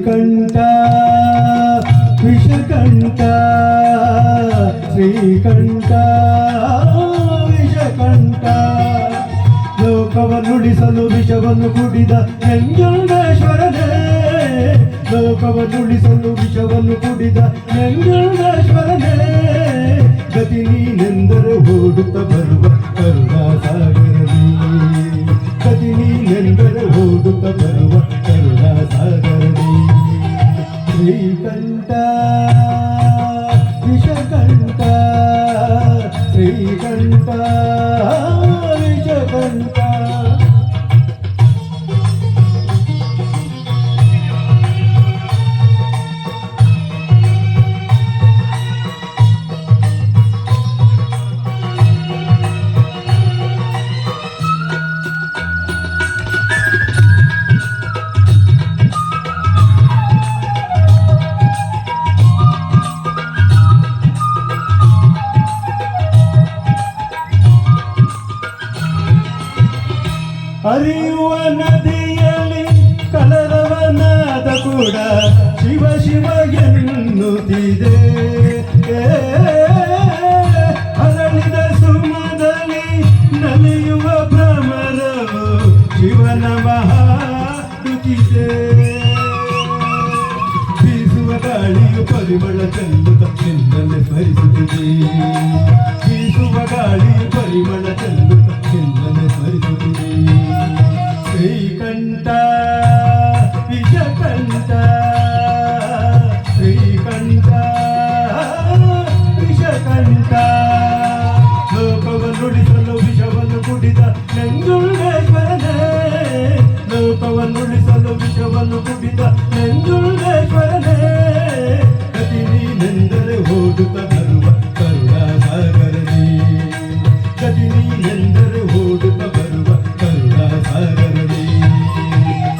ಶ್ರೀಕಂಠ ವಿಷಕಂಠ ಶ್ರೀಕಂಠ ವಿಷಕಂಠ ಲೋಕವನ್ನುಳಿಸಲು ವಿಷವನ್ನು ಕುಡಿದ ನಂಜುಂಡೇಶ್ವರನೇ ಲೋಕವನ್ನುಳಿಸಲು ವಿಷವನ್ನು ಕುಡಿದ ನಂಜುಂಡೇಶ್ವರನೇ ಗತಿ ನೀನೆಂದರೆ ಓಡುತ್ತ ಬರುವ ಕರುಣಾಸಾಗರನೇ ಗತಿ ನೀನೆಂದರೆ ಓಡುತ್ತ ಬರುವ ಕರುಣಾಸಾಗರನೇ ಶ್ರೀಕಂಠ ವಿಷಕಂಠ ಶ್ರೀಕಂಠ ವಿಷಕಂಠ ಹರಿಯುವ ನದಿಯಲ್ಲಿ ಕಲರವನಾದ ಕೂಡ ಶಿವ ಶಿವ ಎನ್ನುತ್ತಿದೆ ಅರಳಿದ ಸುಮದಲ್ಲಿ ನಲಿಯುವ ಭ್ರಮರವು ಶಿವನ ಮಹಾನುತಿದೆ ಬೀಸುವ ಗಾಳಿಯು ಪರಿಮಳ ಚೆಲ್ಲುತ್ತ ಚಿನ್ನನೆ ಸ್ಮರಿಸುತ್ತಿದೆ ಬೀಸುವ ಗಾಳಿಯು ಪರಿಮಳ ಚೆಲ್ಲುತ್ತ ಚಿನ್ನನೆ ಸ್ಮರಿಸುತ್ತಿದೆ ಶ್ರೀಕಂಠ ವಿಷಕಂಠ ಶ್ರೀಕಂಠ ವಿಷಕಂಠ ಲೋಕವನ್ನುಳಿಸಲು ವಿಷವನ್ನು ಕುಡಿದ ನಂಜುಂಡೇಶ್ವರನೇ ಲೋಕವನ್ನುಳಿಸಲು ವಿಷವನ್ನು ಕುಡಿದ ನಂಜುಂಡೇಶ್ವರನೇ ಗತಿ ನೀನೆಂದರೆ ಓಡುತ್ತ ಬರುವ ಕರುಣಾಸಾಗರನೇ ಗತಿ ನೀನೆಂದರೆ ಓಡುತ್ತ ಬರುವ ಕರುಣಾಸಾಗರನೇ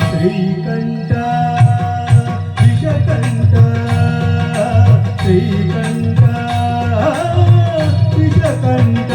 ಶ್ರೀಕಂಠ ವಿಷಕಂಠ ಶ್ರೀಕಂಠ ವಿಷಕಂಠ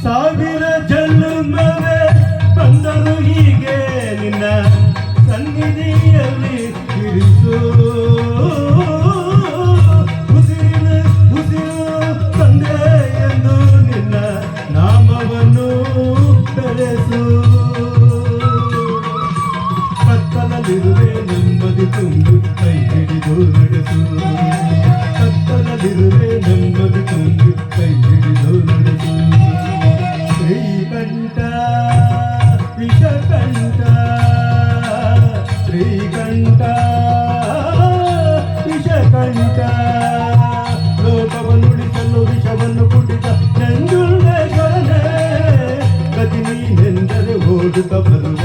ಸಾವಿರ ಜನ್ಮವೇ ಬಂದರು ಹೀಗೆ ನಿನ್ನ ಸನ್ನಿಧಿಯಲ್ಲಿ ಇರಿಸು ಉಸಿರು ತಂದೆ ಎಂದು ನಿನ್ನ ನಾಮವನ್ನು ಬೆಳೆಸು ಕತ್ತಲಲ್ಲಿರುವೆ ನೆಮ್ಮದಿ ತುಂಬಿ ಕೈ ಹಿಡಿದು ನಡೆಸು ಕತ್ತಲಲ್ಲಿರುವೆ ನೆಮ್ಮದಿ ತುಂಬಿ ಕೈ ಹಿಡಿದು ನಡೆಸು ಶ್ರೀಕಂಠ ವಿಷಕಂಠ ಶ್ರೀಕಂಠ ವಿಷಕಂಠ ಲೋಕವನ್ನುಳಿಸಲು ವಿಷವನ್ನು ಕುಡಿದ ನಂಜುಂಡೇಶ್ವರನೇ ಗತಿ ನೀನೆಂದರೆ ಓಡುತ್ತ ಬರುವ